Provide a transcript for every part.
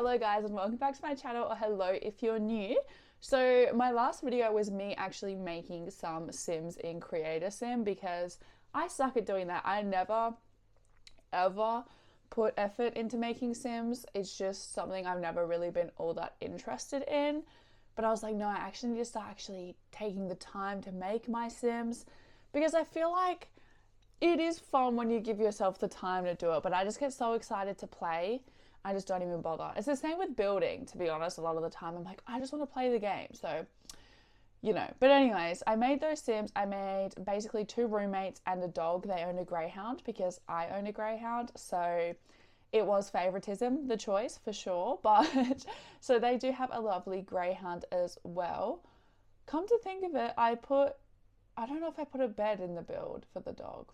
Hello guys and welcome back to my channel, or hello if you're new. So my last video was me actually making some Sims in Creator Sim because I suck at doing that. I never ever put effort into making Sims. It's just something I've never really been all that interested in. But I was like, no, I actually need to start actually taking the time to make my Sims because I feel like it is fun when you give yourself the time to do it, but I just get so excited to play, I just don't even bother. It's the same with building, to be honest. A lot of the time I'm like, I just want to play the game, so you know. But anyways, I made those Sims. I made basically 2 roommates and a dog. They own a greyhound because I own a greyhound, so it was favoritism, the choice for sure. But so they do have a lovely greyhound as well. Come to think of it, I don't know if I put a bed in the build for the dog.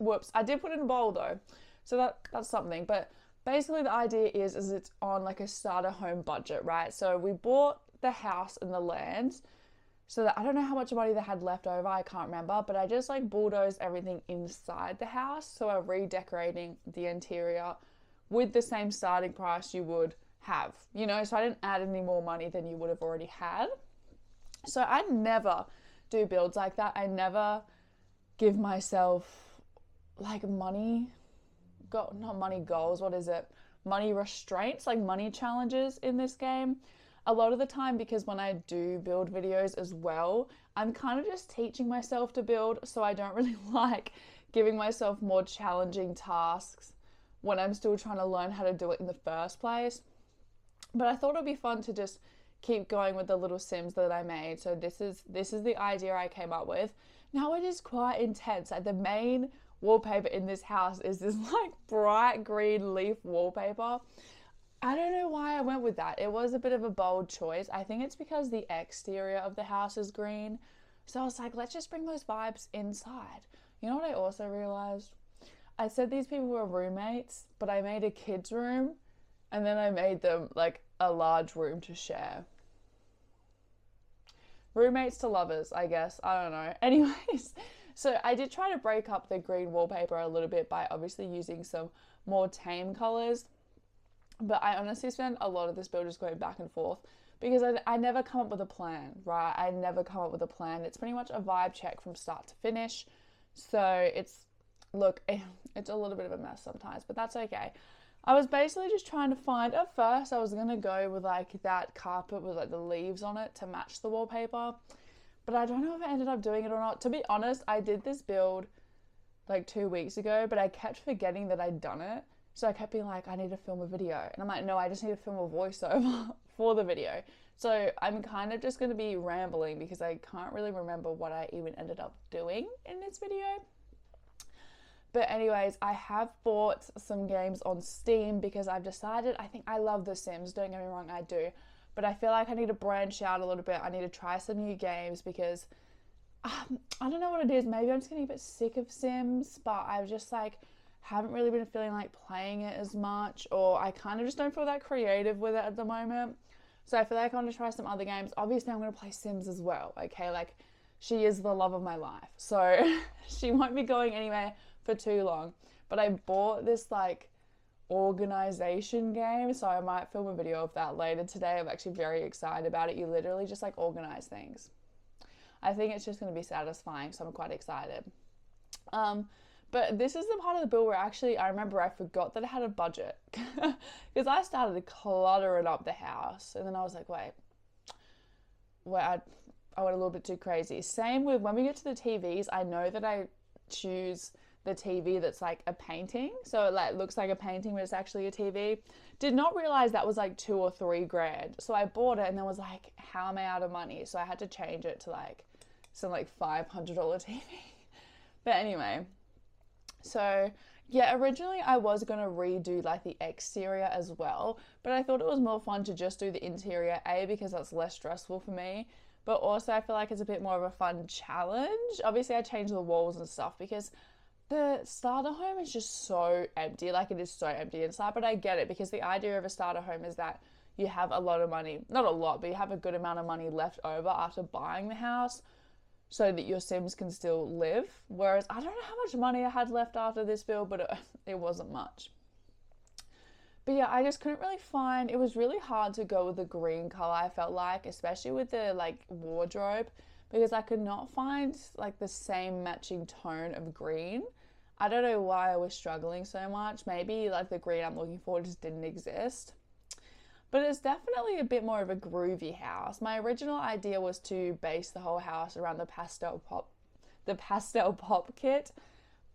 Whoops, I did put in a bowl though, so that's something. But basically the idea is it's on like a starter home budget, right? So we bought the house and the land, so that I don't know how much money they had left over, I can't remember, but I just like bulldozed everything inside the house. So we're redecorating the interior with the same starting price you would have, you know, so I didn't add any more money than you would have already had. So I never do builds like that. I never give myself like money restraints, like money challenges in this game a lot of the time, because when I do build videos as well, I'm kind of just teaching myself to build, so I don't really like giving myself more challenging tasks when I'm still trying to learn how to do it in the first place. But I thought it'd be fun to just keep going with the little Sims that I made. So this is the idea I came up with. Now it is quite intense. Like the main wallpaper in this house is this like bright green leaf wallpaper. I don't know why I went with that. It was a bit of a bold choice. I think it's because the exterior of the house is green. So I was like, let's just bring those vibes inside. You know what I also realized? I said these people were roommates, but I made a kid's room and then I made them like a large room to share. Roommates to lovers, I guess. I don't know. Anyways, so I did try to break up the green wallpaper a little bit by obviously using some more tame colors. But I honestly spend a lot of this build just going back and forth because I never come up with a plan, right? I never come up with a plan. It's pretty much a vibe check from start to finish. So look, it's a little bit of a mess sometimes, but that's okay. I was basically just trying to find, at first I was going to go with like that carpet with like the leaves on it to match the wallpaper. But I don't know if I ended up doing it or not. To be honest, I did this build like 2 weeks ago, but I kept forgetting that I'd done it. So I kept being like, I need to film a video. And I'm like, no, I just need to film a voiceover for the video. So I'm kind of just going to be rambling because I can't really remember what I even ended up doing in this video. But anyways, I have bought some games on Steam because I've decided, I think I love The Sims, don't get me wrong, I do. But I feel like I need to branch out a little bit. I need to try some new games because I don't know what it is. Maybe I'm just getting a bit sick of Sims, but I've just like haven't really been feeling like playing it as much, or I kind of just don't feel that creative with it at the moment. So I feel like I want to try some other games. Obviously, I'm going to play Sims as well, okay? Like, she is the love of my life, so she won't be going anywhere for too long. But I bought this like organization game, so I might film a video of that later today. I'm actually very excited about it. You literally just like organize things. I think it's just going to be satisfying, so I'm quite excited. But this is the part of the build where actually I remember I forgot that I had a budget because I started cluttering up the house and then I was like, wait, I went a little bit too crazy. Same with when we get to the TVs, I know that I choose the TV that's like a painting, so it like looks like a painting but it's actually a TV. Did not realize that was like 2 or 3 grand, so I bought it and then was like, how am I out of money? So I had to change it to like some like $500 TV. But anyway, so yeah, originally I was gonna redo like the exterior as well, but I thought it was more fun to just do the interior, A, because that's less stressful for me, but also I feel like it's a bit more of a fun challenge. Obviously I changed the walls and stuff because the starter home is just so empty. Like, it is so empty inside, but I get it because the idea of a starter home is that you have a lot of money, not a lot, but you have a good amount of money left over after buying the house so that your Sims can still live. Whereas I don't know how much money I had left after this build, but it wasn't much. But yeah, I just couldn't really find, it was really hard to go with the green color, I felt like, especially with the like wardrobe, because I could not find like the same matching tone of green. I don't know why I was struggling so much. Maybe like the green I'm looking for just didn't exist. But it's definitely a bit more of a groovy house. My original idea was to base the whole house around the pastel pop kit,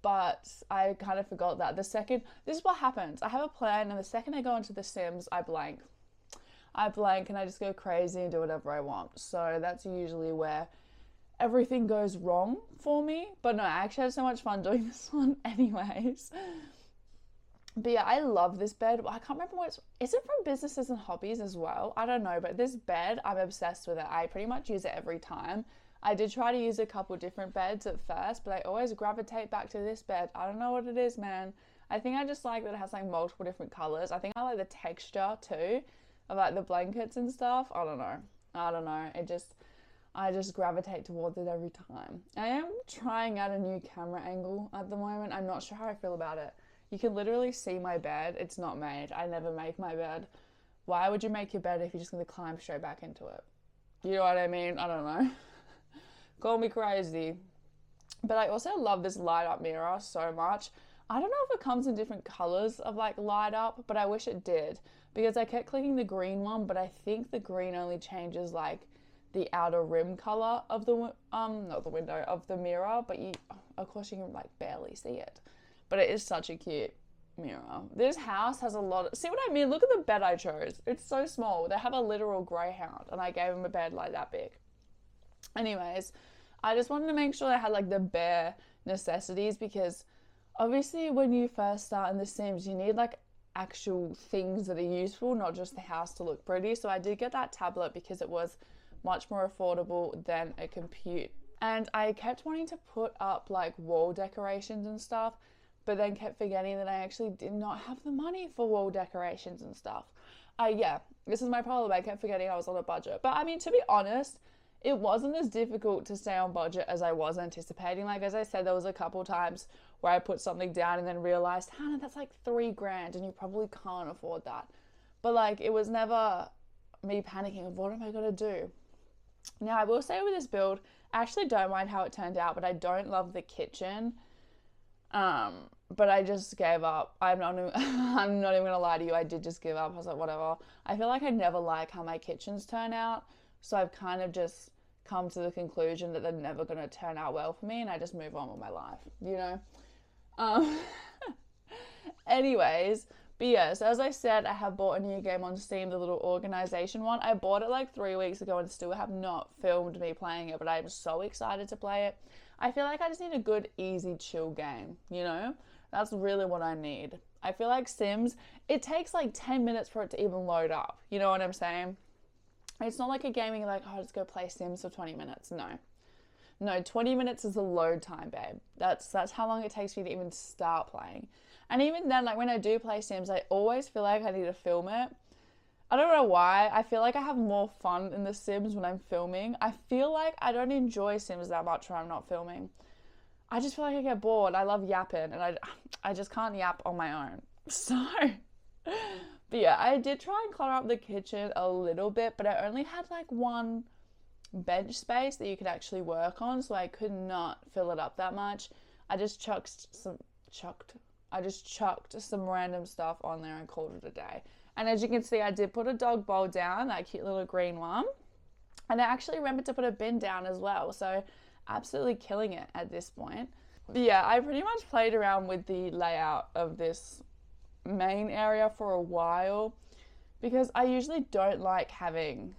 but I kind of forgot that. This is what happens. I have a plan, and the second I go into The Sims, I blank. And I just go crazy and do whatever I want. So that's usually where everything goes wrong for me. But no, I actually had so much fun doing this one anyways. But yeah, I love this bed. I can't remember is it from Businesses and Hobbies as well? I don't know, but this bed, I'm obsessed with it. I pretty much use it every time. I did try to use a couple different beds at first, but I always gravitate back to this bed. I don't know what it is, man. I think I just like that it has like multiple different colors. I think I like the texture too of like the blankets and stuff. I don't know. I just gravitate towards it every time. I am trying out a new camera angle at the moment. I'm not sure how I feel about it. You can literally see my bed. It's not made. I never make my bed. Why would you make your bed if you're just going to climb straight back into it? You know what I mean? I don't know. Call me crazy. But I also love this light up mirror so much. I don't know if it comes in different colors of like light up, but I wish it did, because I kept clicking the green one, but I think the green only changes like the outer rim color of the not the window, of the mirror, but of course you can like barely see it. But it is such a cute mirror. This house has a lot of, see what I mean? Look at the bed I chose. It's so small. They have a literal greyhound, and I gave him a bed like that big. Anyways, I just wanted to make sure I had like the bare necessities, because obviously when you first start in The Sims, you need like actual things that are useful, not just the house to look pretty. So I did get that tablet because it was much more affordable than a compute. And I kept wanting to put up like wall decorations and stuff, but then kept forgetting that I actually did not have the money for wall decorations and stuff. Yeah, this is my problem. I kept forgetting I was on a budget. But I mean, to be honest, it wasn't as difficult to stay on budget as I was anticipating. Like, as I said, there was a couple times where I put something down and then realized, Hannah, that's like $3,000 and you probably can't afford that. But like, it was never me panicking of what am I gonna do? Now, I will say with this build, I actually don't mind how it turned out, but I don't love the kitchen. But I just gave up. I'm not even gonna lie to you, I did just give up. I was like, whatever. I feel like I never like how my kitchens turn out, so I've kind of just come to the conclusion that they're never gonna turn out well for me, and I just move on with my life, you know? Anyways, but yeah, so as I said, I have bought a new game on Steam, the little organization one. I bought it like 3 weeks ago and still have not filmed me playing it, but I'm so excited to play it. I feel like I just need a good, easy, chill game, you know? That's really what I need. I feel like Sims, it takes like 10 minutes for it to even load up. You know what I'm saying? It's not like a game where you're like, oh, let's go play Sims for 20 minutes. No, 20 minutes is the load time, babe. That's how long it takes me to even start playing. And even then, like when I do play Sims, I always feel like I need to film it. I don't know why. I feel like I have more fun in The Sims when I'm filming. I feel like I don't enjoy Sims that much when I'm not filming. I just feel like I get bored. I love yapping, and I just can't yap on my own. So, but yeah, I did try and clutter up the kitchen a little bit, but I only had like one bench space that you could actually work on, so I could not fill it up that much. I just chucked some random stuff on there and called it a day. And as you can see, I did put a dog bowl down, that cute little green one. And I actually remembered to put a bin down as well. So absolutely killing it at this point. But yeah, I pretty much played around with the layout of this main area for a while, because I usually don't like having,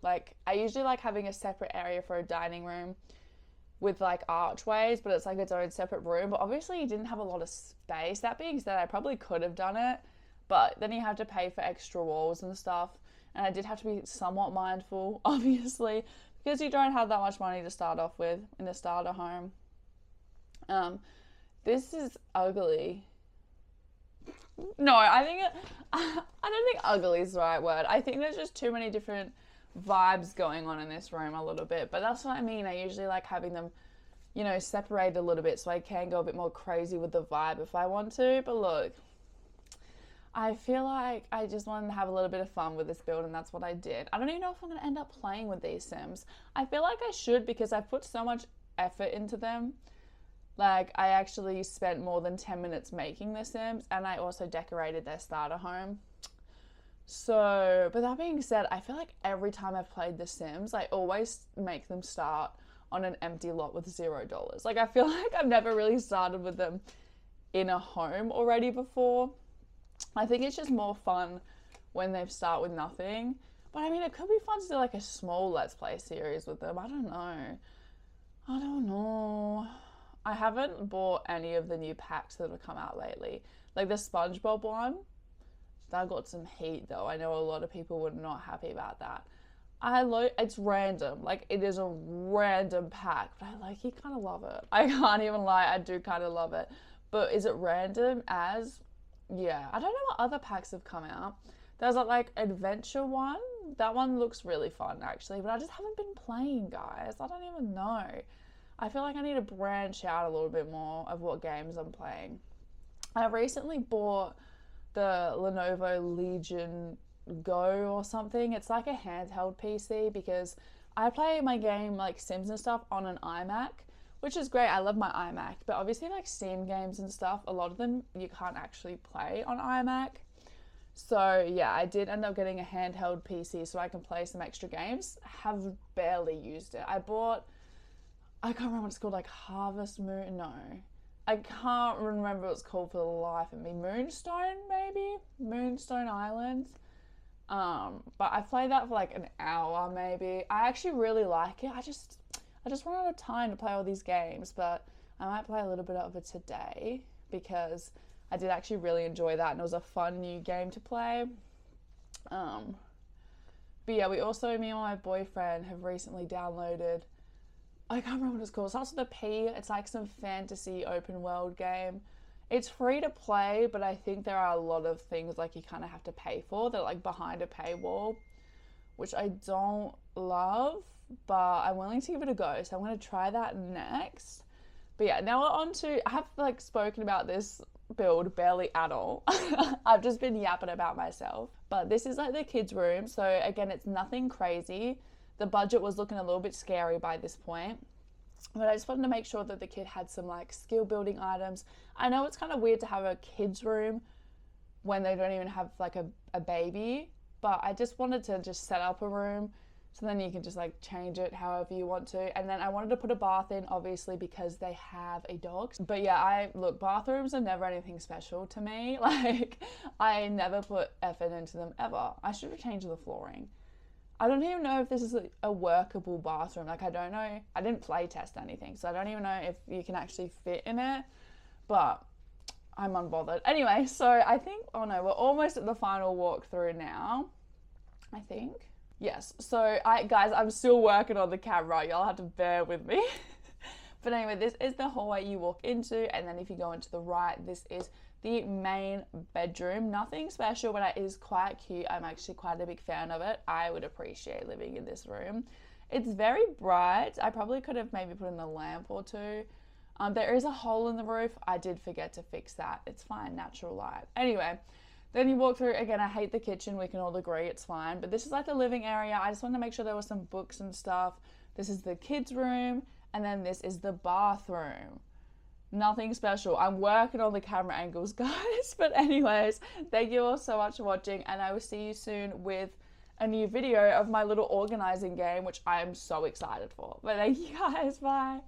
I usually like having a separate area for a dining room with like archways, but it's like its own separate room. But obviously you didn't have a lot of space that big, so I probably could have done it, but then you have to pay for extra walls and stuff, and I did have to be somewhat mindful, obviously, because you don't have that much money to start off with in a starter home. This is ugly. No, I don't think ugly is the right word. I think there's just too many different vibes going on in this room a little bit, but that's what I mean. I usually like having them, you know, separated a little bit so I can go a bit more crazy with the vibe if I want to. But look, I feel like I just wanted to have a little bit of fun with this build, and that's what I did. I don't even know if I'm going to end up playing with these Sims. I feel like I should, because I've put so much effort into them. Like, I actually spent more than 10 minutes making the Sims, and I also decorated their starter home. So, but that being said, I feel like every time I've played The Sims, I always make them start on an empty lot with $0. Like, I feel like I've never really started with them in a home already before. I think it's just more fun when they start with nothing. But I mean, it could be fun to do like a small Let's Play series with them. I don't know. I haven't bought any of the new packs that have come out lately. Like the SpongeBob one, that got some heat though. I know a lot of people were not happy about that. It's random. Like, it is a random pack, but I low-key kind of love it. I can't even lie, I do kind of love it. But is it random as... Yeah, I don't know what other packs have come out. There's a, like, adventure one. That one looks really fun, actually. But I just haven't been playing, guys. I don't even know. I feel like I need to branch out a little bit more of what games I'm playing. I recently bought the Lenovo Legion Go or something. It's like a handheld PC, because I play my game, like Sims and stuff, on an iMac, which is great. I love my iMac, but obviously like Steam games and stuff, a lot of them you can't actually play on iMac. So yeah, I did end up getting a handheld PC so I can play some extra games. Have barely used it. I can't remember what it's called, like Harvest Moon, no. I can't remember what it's called for the life of me. Moonstone, maybe? Moonstone Island. But I played that for like an hour maybe. I actually really like it. I just run out of time to play all these games, but I might play a little bit of it today because I did actually really enjoy that, and it was a fun new game to play. But yeah, me and my boyfriend have recently downloaded, I can't remember what it's called. It starts with a P. It's like some fantasy open world game. It's free to play, but I think there are a lot of things like you kind of have to pay for. They're like behind a paywall, which I don't love, but I'm willing to give it a go. So I'm going to try that next. But yeah, now we're on to, I have like spoken about this build barely at all. I've just been yapping about myself. But this is like the kids' room. So again, it's nothing crazy. The budget was looking a little bit scary by this point. But I just wanted to make sure that the kid had some like skill building items. I know it's kind of weird to have a kid's room when they don't even have like a baby, but I just wanted to just set up a room so then you can just like change it however you want to. And then I wanted to put a bath in, obviously, because they have a dog. But yeah, look, bathrooms are never anything special to me. Like, I never put effort into them ever. I should have changed the flooring. I don't even know if this is a workable bathroom. Like, I don't know. I didn't play test anything, so I don't even know if you can actually fit in it, but I'm unbothered. Anyway, so I think, oh no, we're almost at the final walkthrough now, I think. Yes, so guys, I'm still working on the camera. Y'all have to bear with me. But anyway, this is the hallway you walk into, and then if you go into the right, this is the main bedroom. Nothing special, but it is quite cute. I'm actually quite a big fan of it. I would appreciate living in this room. It's very bright. I probably could have maybe put in a lamp or two. There is a hole in the roof. I did forget to fix that. It's fine, natural light. Anyway, then you walk through. Again, I hate the kitchen. We can all agree it's fine. But this is like the living area. I just wanted to make sure there were some books and stuff. This is the kids' room. And then this is the bathroom. Nothing special. I'm working on the camera angles, guys. But anyways, thank you all so much for watching, and I will see you soon with a new video of my little organizing game, which I am so excited for. But thank you guys. Bye.